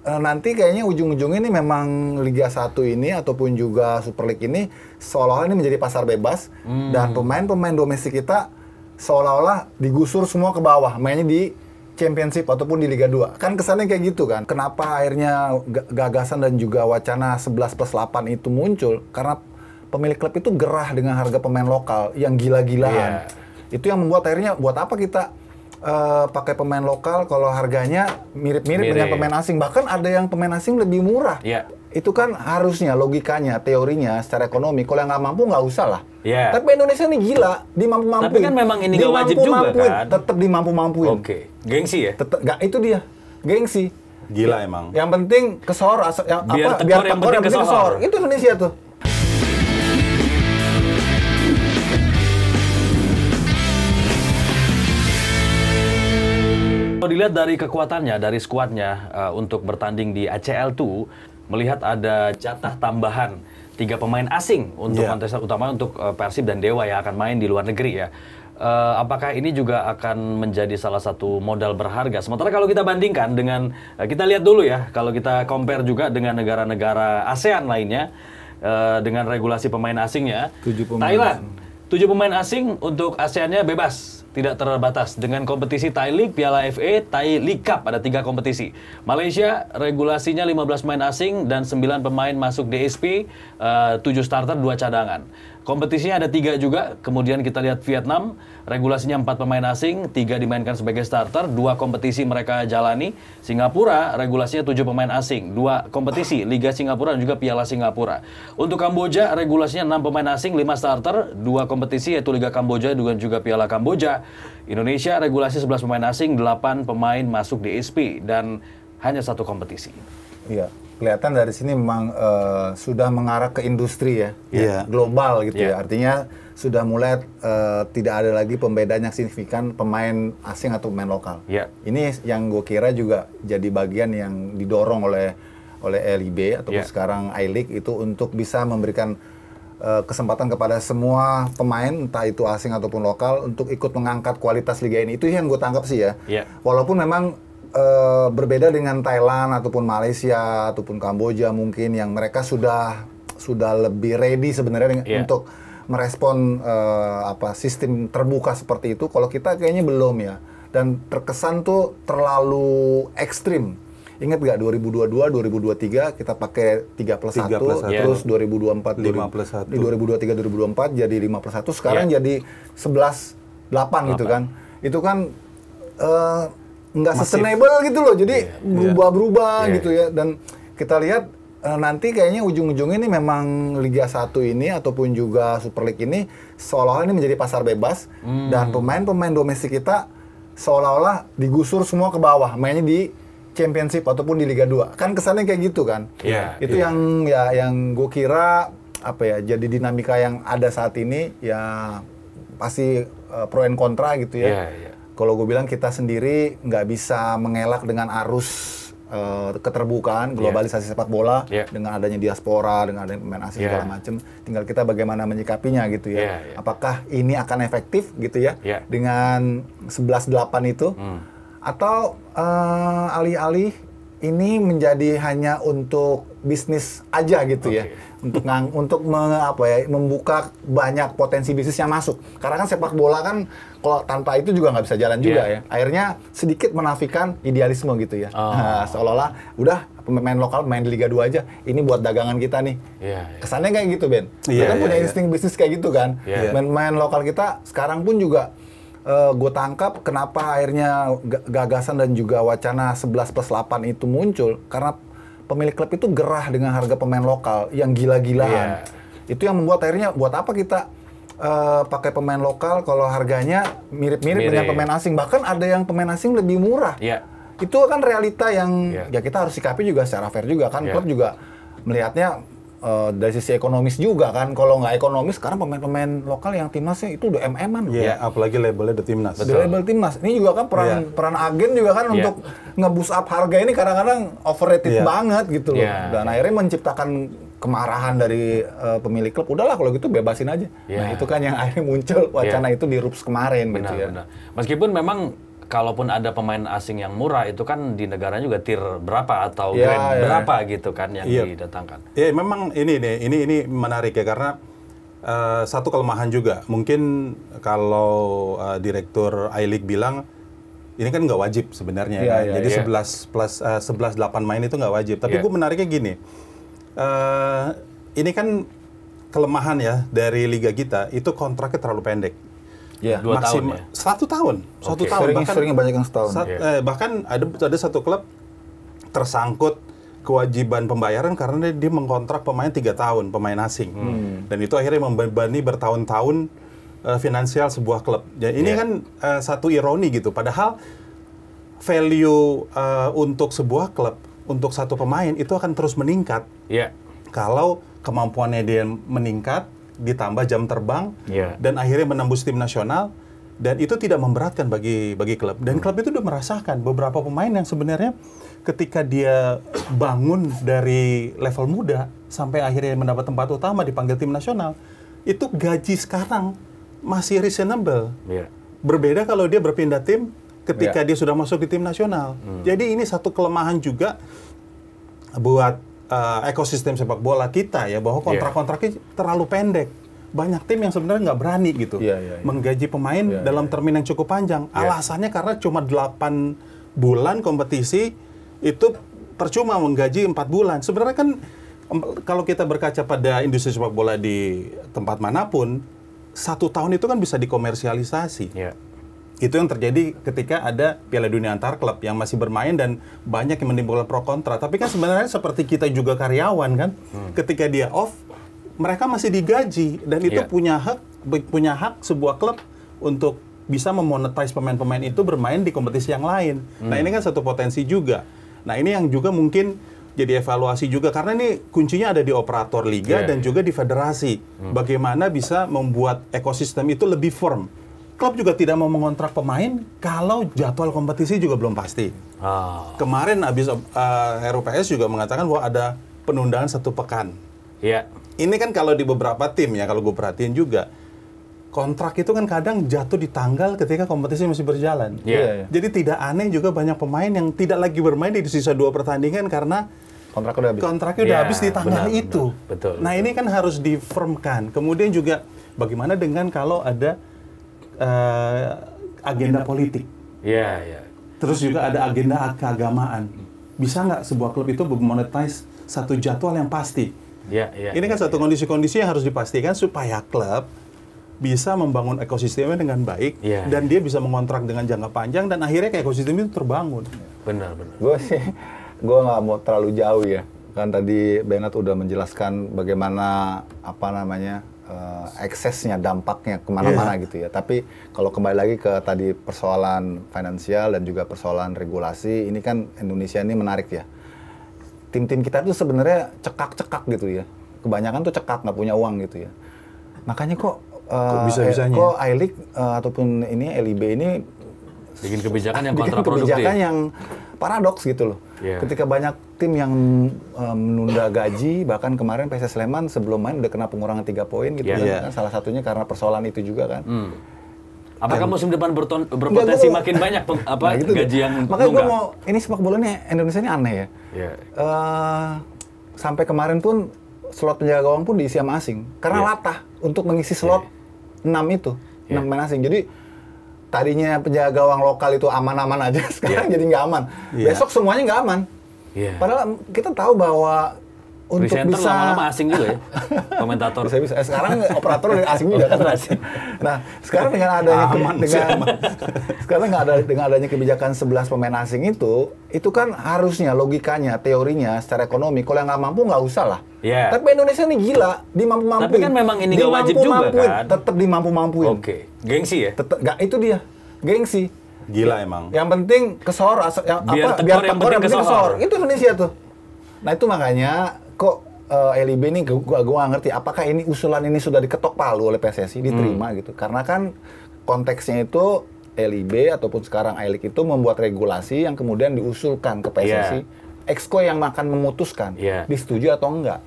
nanti kayaknya ujung-ujungnya ini memang Liga 1 ini ataupun juga Super League ini seolah-olah ini menjadi pasar bebas dan pemain-pemain domestik kita seolah-olah digusur semua ke bawah, mainnya di Championship ataupun di Liga 2. Kan kesannya kayak gitu kan. Kenapa akhirnya gagasan dan juga wacana 11+8 itu muncul? Karena pemilik klub itu gerah dengan harga pemain lokal yang gila-gilaan. Itu yang membuat akhirnya buat apa kita pakai pemain lokal kalau harganya mirip-mirip dengan pemain asing. Bahkan ada yang pemain asing lebih murah. Itu kan harusnya logikanya, teorinya, secara ekonomi. Kalau yang nggak mampu nggak usah lah. Tapi Indonesia ini gila, dimampu-mampuin. Tapi kan memang ini nggak wajib juga kan? Tetap dimampu-mampuin. Gengsi ya? Nggak, itu dia, gengsi. Gila emang. Yang penting kesor, biar yang penting kesor. Itu Indonesia tuh. Kalau dilihat dari kekuatannya, dari skuadnya untuk bertanding di ACL 2, melihat ada jatah tambahan 3 pemain asing untuk kontestan utama untuk Persib dan Dewa yang akan main di luar negeri ya. Apakah ini juga akan menjadi salah satu modal berharga? Sementara kalau kita bandingkan dengan, kita lihat dulu ya, kalau kita compare juga dengan negara-negara ASEAN lainnya, dengan regulasi pemain asingnya, 7 pemain Thailand, 7 pemain asing untuk ASEAN-nya bebas. Tidak terbatas dengan kompetisi Thai League, Piala FA, Thai League Cup, ada 3 kompetisi. Malaysia regulasinya 15 pemain asing dan 9 pemain masuk DSP, 7 starter, 2 cadangan. Kompetisinya ada 3 juga, kemudian kita lihat Vietnam, regulasinya 4 pemain asing, 3 dimainkan sebagai starter, 2 kompetisi mereka jalani. Singapura, regulasinya 7 pemain asing, 2 kompetisi, Liga Singapura dan juga Piala Singapura. Untuk Kamboja, regulasinya 6 pemain asing, 5 starter, 2 kompetisi yaitu Liga Kamboja dan juga Piala Kamboja. Indonesia, regulasi 11 pemain asing, 8 pemain masuk DSP, dan hanya 1 kompetisi. Iya. Kelihatan dari sini memang sudah mengarah ke industri ya, global gitu ya. Artinya sudah mulai tidak ada lagi pembedaan yang signifikan pemain asing atau pemain lokal. Ini yang gue kira juga jadi bagian yang didorong oleh LIB atau sekarang I-League itu untuk bisa memberikan kesempatan kepada semua pemain, entah itu asing ataupun lokal, untuk ikut mengangkat kualitas liga ini. Itu yang gue tangkap sih ya. Walaupun memang berbeda dengan Thailand ataupun Malaysia ataupun Kamboja mungkin yang mereka sudah lebih ready sebenarnya untuk merespon sistem terbuka seperti itu. Kalau kita kayaknya belum ya, dan terkesan tuh terlalu ekstrim. Ingat nggak 2022, 2023 kita pakai 3+1, terus 2024, 5+1. Di 2023, 2024 jadi 5+1, sekarang jadi 11+8 gitu kan. Itu kan nggak sustainable gitu loh, jadi berubah-berubah gitu ya. Dan kita lihat nanti kayaknya ujung-ujungnya ini memang Liga 1 ini ataupun juga Super League ini seolah-olah ini menjadi pasar bebas dan pemain-pemain domestik kita seolah-olah digusur semua ke bawah, mainnya di Championship ataupun di Liga 2. Kan kesannya kayak gitu kan. Itu yang gue kira jadi dinamika yang ada saat ini ya, pasti pro and kontra gitu ya. Kalau gue bilang kita sendiri nggak bisa mengelak dengan arus keterbukaan, globalisasi sepak bola, dengan adanya diaspora, dengan adanya pemain asing segala macam. Tinggal kita bagaimana menyikapinya gitu ya. Apakah ini akan efektif gitu ya dengan 11+8 itu? Atau alih-alih ini menjadi hanya untuk bisnis aja gitu ya, untuk membuka banyak potensi bisnis yang masuk. Karena kan sepak bola kan kalau tanpa itu juga nggak bisa jalan juga ya. Akhirnya sedikit menafikan idealisme gitu ya. Seolah-olah udah pemain lokal main di Liga 2 aja, ini buat dagangan kita nih. Kesannya kayak gitu, Ben. Kita kan punya insting bisnis kayak gitu kan. Main lokal kita sekarang pun juga gue tangkap kenapa akhirnya gagasan dan juga wacana 11+8 itu muncul, karena pemilik klub itu gerah dengan harga pemain lokal yang gila-gilaan. Itu yang membuat akhirnya buat apa kita pakai pemain lokal kalau harganya mirip-mirip dengan pemain asing. Bahkan ada yang pemain asing lebih murah. Itu kan realita yang ya kita harus sikapi juga secara fair juga kan. Klub juga melihatnya dari sisi ekonomis juga kan. Kalau nggak ekonomis, sekarang pemain-pemain lokal yang timnasnya itu udah MM-an. Apalagi labelnya The Timnas. The label Timnas. Ini juga kan peran agen juga kan untuk nge-boost up harga ini kadang-kadang overrated banget gitu loh. Dan akhirnya menciptakan kemarahan dari pemilik klub. Udahlah kalau gitu bebasin aja. Nah itu kan yang akhirnya muncul wacana itu di RUPS kemarin gitu ya. Meskipun memang kalaupun ada pemain asing yang murah itu kan di negaranya juga tier berapa atau grade berapa gitu kan yang didatangkan. Iya, memang ini menarik ya karena satu kelemahan juga. Mungkin kalau direktur I-League bilang ini kan nggak wajib sebenarnya kan. Jadi 11 plus 11 8 main itu nggak wajib. Tapi gue menariknya gini. Ini kan kelemahan ya dari liga kita itu kontraknya terlalu pendek. 2 tahun ya? 1 tahun. 1 tahun. Seringnya banyak yang setahun. Bahkan ada satu klub tersangkut kewajiban pembayaran karena dia mengkontrak pemain 3 tahun, pemain asing. Dan itu akhirnya membebani bertahun-tahun finansial sebuah klub. Jadi ini kan satu ironi gitu. Padahal value untuk sebuah klub, untuk satu pemain itu akan terus meningkat. Kalau kemampuannya dia meningkat, ditambah jam terbang, dan akhirnya menembus tim nasional, dan itu tidak memberatkan bagi klub. Dan klub itu udah merasakan beberapa pemain yang sebenarnya ketika dia bangun dari level muda sampai akhirnya mendapat tempat utama dipanggil tim nasional, itu gaji sekarang masih reasonable. Berbeda kalau dia berpindah tim ketika dia sudah masuk di tim nasional. Jadi ini satu kelemahan juga buat ekosistem sepak bola kita ya, bahwa kontrak-kontraknya terlalu pendek. Banyak tim yang sebenarnya nggak berani gitu menggaji pemain dalam termin yang cukup panjang. Alasannya karena cuma 8 bulan kompetisi itu percuma menggaji 4 bulan. Sebenarnya kan kalau kita berkaca pada industri sepak bola di tempat manapun, 1 tahun itu kan bisa dikomersialisasi. Itu yang terjadi ketika ada Piala Dunia antar klub yang masih bermain dan banyak yang menimbulkan pro kontra. Tapi kan sebenarnya seperti kita juga karyawan kan, ketika dia off, mereka masih digaji dan itu punya hak sebuah klub untuk bisa memonetize pemain-pemain itu bermain di kompetisi yang lain. Nah ini kan satu potensi juga. Nah ini yang juga mungkin jadi evaluasi juga karena ini kuncinya ada di operator liga dan juga di federasi. Bagaimana bisa membuat ekosistem itu lebih firm. Klub juga tidak mau mengontrak pemain kalau jadwal kompetisi juga belum pasti. Kemarin habis RUPS juga mengatakan bahwa ada penundaan 1 pekan. Ini kan kalau di beberapa tim ya, kalau gue perhatiin juga, kontrak itu kan kadang jatuh di tanggal ketika kompetisi masih berjalan. Jadi tidak aneh juga banyak pemain yang tidak lagi bermain di sisa 2 pertandingan karena kontraknya udah habis di tanggal itu. Betul. Nah ini kan harus difirmkan. Kemudian juga bagaimana dengan kalau ada agenda politik. Terus juga ada agenda keagamaan. Bisa nggak sebuah klub itu memonetize satu jadwal yang pasti? Ini kan satu kondisi-kondisi yang harus dipastikan supaya klub bisa membangun ekosistemnya dengan baik dan dia bisa mengontrak dengan jangka panjang dan akhirnya ekosistem itu terbangun. Benar. Gue nggak mau terlalu jauh ya. Kan tadi Bernard udah menjelaskan bagaimana eksesnya, dampaknya kemana-mana gitu ya. Tapi kalau kembali lagi ke tadi persoalan finansial dan juga persoalan regulasi, ini kan Indonesia ini menarik ya. Tim-tim kita tuh sebenarnya cekak-cekak gitu ya. Kebanyakan tuh cekak, nggak punya uang gitu ya. Makanya kok bisa-bisanya kok I-League ataupun ini LIB ini bikin kebijakan yang kontraproduktif. Kebijakan yang paradoks gitu loh. Ketika banyak tim yang menunda gaji, bahkan kemarin PSS Sleman sebelum main udah kena pengurangan 3 poin gitu kan. Salah satunya karena persoalan itu juga kan. Apakah musim depan berpotensi makin banyak gitu gaji yang makanya gue mau, ini sepak bola nih Indonesia ini aneh ya. Sampai kemarin pun slot penjaga gawang pun diisi sama asing. Karena latah untuk mengisi slot 6 itu, 6 pemain asing. Jadi tadinya penjaga gawang lokal itu aman-aman aja, sekarang jadi nggak aman. Besok semuanya nggak aman. Padahal kita tahu bahwa untuk presenter bisa lama-lama asing juga ya, komentator. Bisa. Sekarang operator asing juga kan. Nah, sekarang dengan adanya dengan adanya kebijakan 11 pemain asing itu kan harusnya logikanya, teorinya, secara ekonomi, kalau yang nggak mampu nggak usah lah. Tapi Indonesia ini gila, dimampu-mampuin. Tapi kan memang ini nggak wajib juga kan. Tetap dimampu-mampuin. Gengsi ya? Nggak, itu dia, gengsi. Gila emang. Yang penting kesor, biar tekor yang penting kesor. Itu Indonesia tuh. Nah itu makanya kok LIB ini gua nggak ngerti apakah ini usulan ini sudah diketok palu oleh PSSI diterima gitu. Karena kan konteksnya itu LIB ataupun sekarang I-League itu membuat regulasi yang kemudian diusulkan ke PSSI. Exco yang akan memutuskan disetujui atau enggak.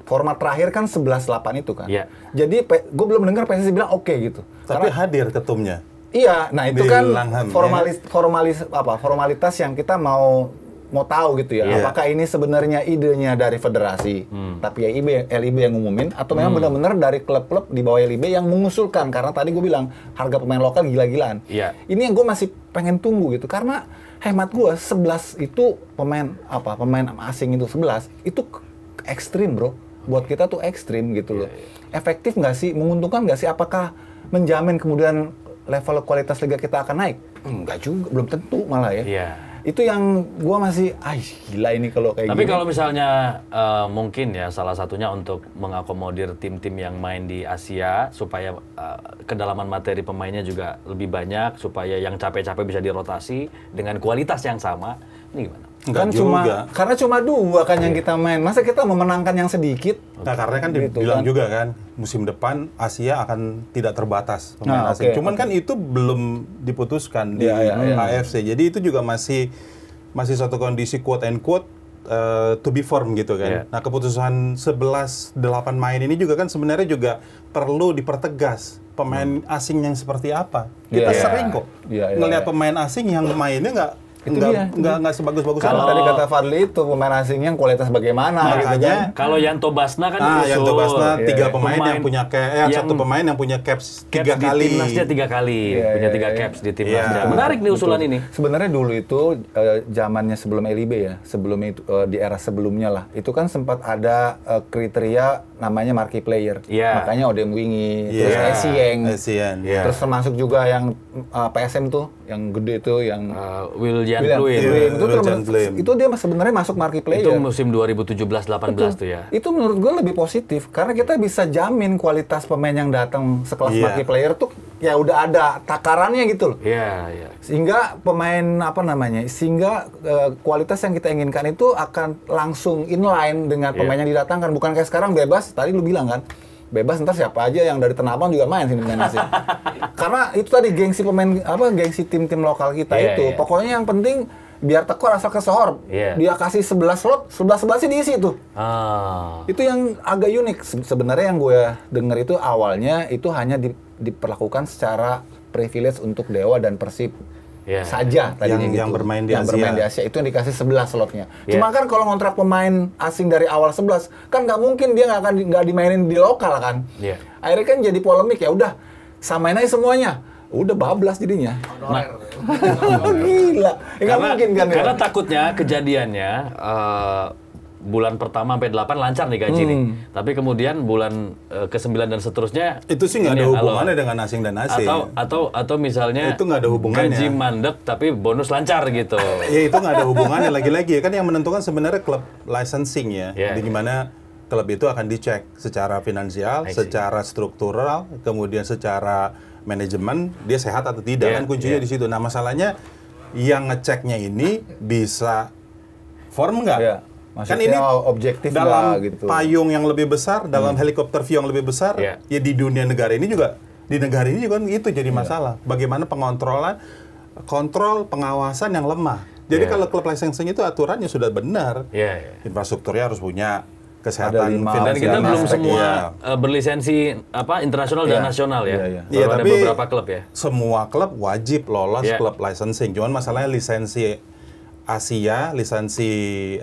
Format terakhir kan 11-8 itu kan. Jadi gue belum dengar PSSI bilang oke gitu. Tapi hadir ketumnya. Iya, nah itu kan Bellingham, formalitas yang kita mau tahu gitu ya. Iya. Apakah ini sebenarnya idenya dari federasi, tapi ya LIB yang ngumumin, atau memang benar-benar dari klub-klub di bawah LIB yang mengusulkan? Karena tadi gue bilang harga pemain lokal gila-gilaan. Iya. Ini yang gue masih pengen tunggu gitu, karena hemat gue 11 itu pemain asing itu 11 itu ekstrim bro. Buat kita tuh ekstrim gitu loh. Efektif nggak sih? Menguntungkan nggak sih? Apakah menjamin kemudian level kualitas liga kita akan naik? Enggak juga, belum tentu malah ya. Iya. Itu yang gua masih, gila ini kalau kayak Tapi gini. kalau misalnya mungkin ya salah satunya untuk mengakomodir tim-tim yang main di Asia supaya kedalaman materi pemainnya juga lebih banyak, supaya yang capek-capek bisa dirotasi dengan kualitas yang sama. Ini gimana? Enggak Karena cuma 2 kan yang kita main. Masa kita memenangkan yang sedikit? Nah, karena kan Gitu dibilang kan. juga kan, musim depan Asia akan tidak terbatas pemain asing. Cuman kan itu belum diputuskan di AFC. Jadi itu juga masih suatu kondisi quote and quote to be formed gitu kan. Nah, keputusan 11-8 main ini juga kan sebenarnya juga perlu dipertegas. Pemain asing yang seperti apa? Kita sering kok ngelihat pemain asing yang mainnya nggak sebagus-bagus. Kalau tadi kata Fadli itu pemain asingnya yang kualitas bagaimana gitu kan. Kalau Yanto Basna kan Yanto Basna 3 pemain yang punya satu pemain yang punya caps 3 kali. Di timnasnya 3 kali, punya 3 caps di timnasnya. Menarik nih usulan ini. Sebenarnya dulu itu zamannya sebelum LIB ya, sebelum itu di era sebelumnya lah. Itu kan sempat ada kriteria namanya marquee player. Makanya Odem Wingi, terus Essien. Terus termasuk juga yang PSM tuh, yang gede tuh yang William itu dia sebenarnya masuk marquee player. Itu musim 2017-18 tuh ya. Itu menurut gue lebih positif karena kita bisa jamin kualitas pemain yang datang sekelas marquee player tuh ya udah ada takarannya gitu loh. Iya. Sehingga pemain kualitas yang kita inginkan itu akan langsung inline dengan pemain yang didatangkan, bukan kayak sekarang bebas. Tadi lu bilang kan, bebas ntar siapa aja yang dari Tanah Abang juga main sini pemain asing. Karena itu tadi gengsi gengsi tim-tim lokal kita itu. Pokoknya yang penting biar tekor asal kesohor. Dia kasih 11 slot, 11 sih diisi tuh. Itu yang agak unik. Sebenarnya yang gue denger itu awalnya itu hanya diperlakukan secara privilege untuk Dewa dan Persib. Saja tadinya yang gitu. bermain di Asia itu yang dikasih 11 slotnya. Cuma kan kalau ngontrak pemain asing dari awal 11 kan nggak mungkin dia nggak dimainin di lokal kan. Akhirnya kan jadi polemik, ya udah samain aja semuanya. Udah bablas jadinya. Gila. Nggak mungkin kan ya. Karena takutnya kejadiannya bulan pertama sampai 8 lancar nih gaji nih. Tapi kemudian bulan ke-9 dan seterusnya itu sih nggak ada hubungannya dengan asing dan asing. Atau misalnya itu nggak ada hubungannya. Gaji mandek tapi bonus lancar gitu. Ya itu nggak ada hubungannya lagi-lagi kan yang menentukan sebenarnya klub licensing ya. Di mana klub itu akan dicek secara finansial, secara struktural, kemudian secara manajemen dia sehat atau tidak kan kuncinya di situ. Nah, masalahnya yang ngeceknya ini bisa form nggak? Kan ini objektif dalam gitu. payung yang lebih besar, dalam helikopter view yang lebih besar, ya di dunia negara ini juga, di negara ini juga itu jadi masalah. Bagaimana kontrol pengawasan yang lemah. Jadi kalau klub licensing itu aturannya sudah benar, infrastrukturnya harus punya kesehatan dan kita belum semua berlisensi internasional dan nasional ya. Baru ada beberapa klub ya. Semua klub wajib lolos klub licensing. Cuman masalahnya lisensi Asia, lisensi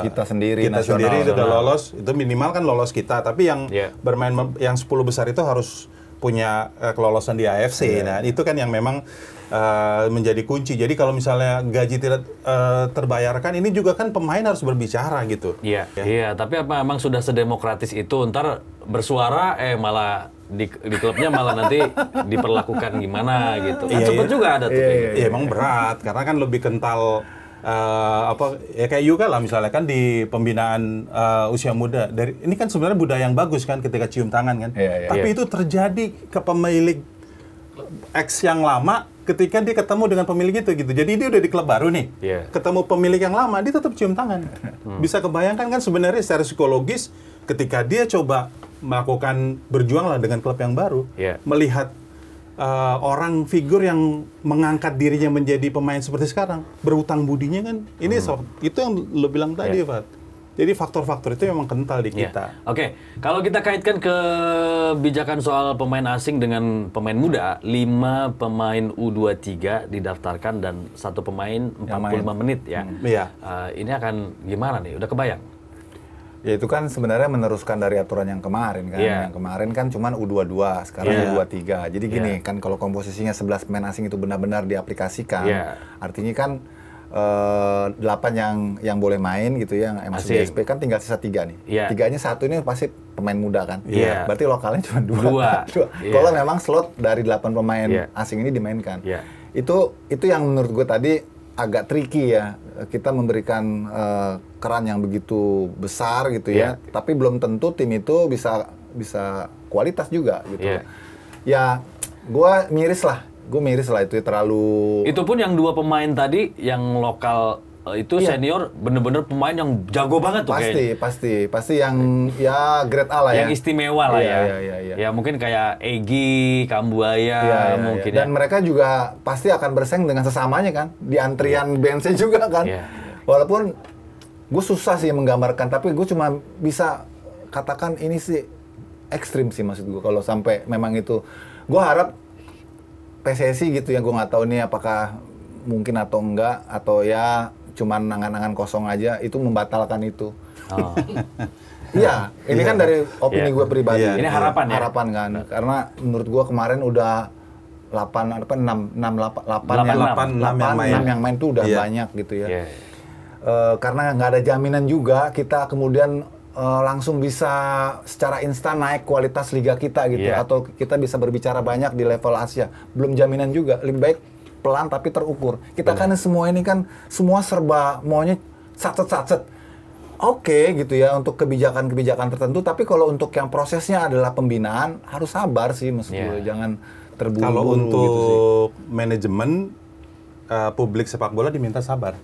kita sendiri itu udah lolos, itu minimal kan lolos kita. Tapi yang bermain yang 10 besar itu harus punya kelolosan di AFC. Nah itu kan yang memang menjadi kunci. Jadi kalau misalnya gaji tidak terbayarkan, ini juga kan pemain harus berbicara gitu. Iya. Tapi apa memang sudah sedemokratis itu? Ntar bersuara malah di klubnya malah nanti diperlakukan gimana gitu. Kan sempet juga ada tuh. Iya, emang berat karena kan lebih kental kayak Yuka lah misalnya kan di pembinaan usia muda. Ini kan sebenarnya budaya yang bagus kan ketika cium tangan kan. Tapi itu terjadi ke pemilik X yang lama ketika dia ketemu dengan pemilik itu gitu. Jadi dia udah di klub baru nih. Ketemu pemilik yang lama, dia tetap cium tangan. Bisa kebayangkan kan sebenarnya secara psikologis ketika dia coba melakukan berjuang lah dengan klub yang baru, melihat orang figur yang mengangkat dirinya menjadi pemain seperti sekarang, berutang budinya kan, ini itu yang lo bilang tadi, Pak. Jadi faktor-faktor itu memang kental di kita. Oke, kalau kita kaitkan kebijakan soal pemain asing dengan pemain muda, 5 pemain U23 didaftarkan dan 1 pemain 45 menit ya. Iya. Ini akan gimana nih? Udah kebayang? Ya itu kan sebenarnya meneruskan dari aturan yang kemarin kan. Yang kemarin kan cuman U22, sekarang U23. Jadi gini, kan kalau komposisinya 11 pemain asing itu benar-benar diaplikasikan, artinya kan 8 yang boleh main gitu ya, yang masuk di SP kan tinggal sisa 3 nih. Tiganya 1 ini pasti pemain muda kan. Berarti lokalnya cuma 2. Kalau memang slot dari 8 pemain asing ini dimainkan. Itu yang menurut gue tadi agak tricky ya. Kita memberikan keran yang begitu besar gitu ya, tapi belum tentu tim itu bisa kualitas juga gitu. Ya gue miris lah itu terlalu. Itu pun yang 2 pemain tadi yang lokal itu senior bener-bener pemain yang jago banget tuh kayaknya. Pasti yang ya grade A lah ya. Yang istimewa lah ya. Ya mungkin kayak Egy, Kambuaya mungkin. Dan mereka juga pasti akan bersaing dengan sesamanya kan di antrian benchnya juga kan. Walaupun gue susah sih menggambarkan, tapi gue cuma bisa katakan ini sih ekstrim sih maksud gue kalau sampai memang itu. Gue harap PSSI gitu yang gue nggak tahu nih apakah mungkin atau enggak, atau ya cuman angan-angan kosong aja itu membatalkan itu. Iya, ini kan dari opini gue pribadi. Ini harapan ya? Harapan kan, karena menurut gue kemarin udah 6 yang main tuh udah banyak gitu ya. Karena nggak ada jaminan juga kita kemudian langsung bisa secara instan naik kualitas liga kita gitu, atau kita bisa berbicara banyak di level Asia. Belum jaminan juga, lebih baik pelan tapi terukur. Kita kan semua ini kan semua serba maunya sacet-sacet. Oke gitu ya untuk kebijakan-kebijakan tertentu, tapi kalau untuk yang prosesnya adalah pembinaan harus sabar sih maksud gue, jangan terburu-buru. Kalau untuk gitu sih. manajemen publik sepak bola diminta sabar.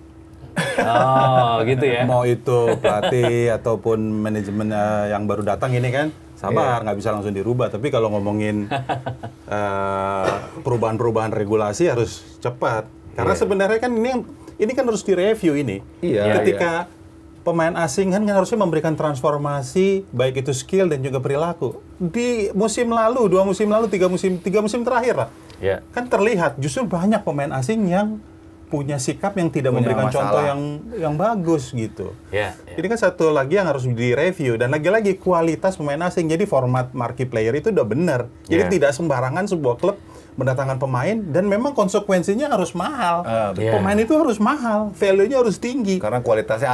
Oh, gitu ya. Mau itu pelatih ataupun manajemen yang baru datang ini kan sabar, nggak bisa langsung dirubah. Tapi kalau ngomongin perubahan-perubahan regulasi harus cepat. Karena sebenarnya kan ini kan harus direview ini. Ketika pemain asing kan harusnya memberikan transformasi baik itu skill dan juga perilaku. Di musim lalu, 2 musim lalu, 3 musim terakhir lah. Kan terlihat justru banyak pemain asing yang punya sikap yang tidak memberikan contoh yang bagus gitu. Ini kan satu lagi yang harus direview, dan lagi-lagi kualitas pemain asing. Jadi format marquee player itu udah benar. Jadi tidak sembarangan sebuah klub mendatangkan pemain, dan memang konsekuensinya harus mahal. Pemain itu harus mahal, value-nya harus tinggi. Karena kualitasnya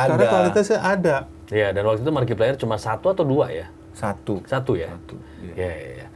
ada. Iya, dan waktu itu marquee player cuma 1 atau 2 ya? 1 ya? 1. Iya.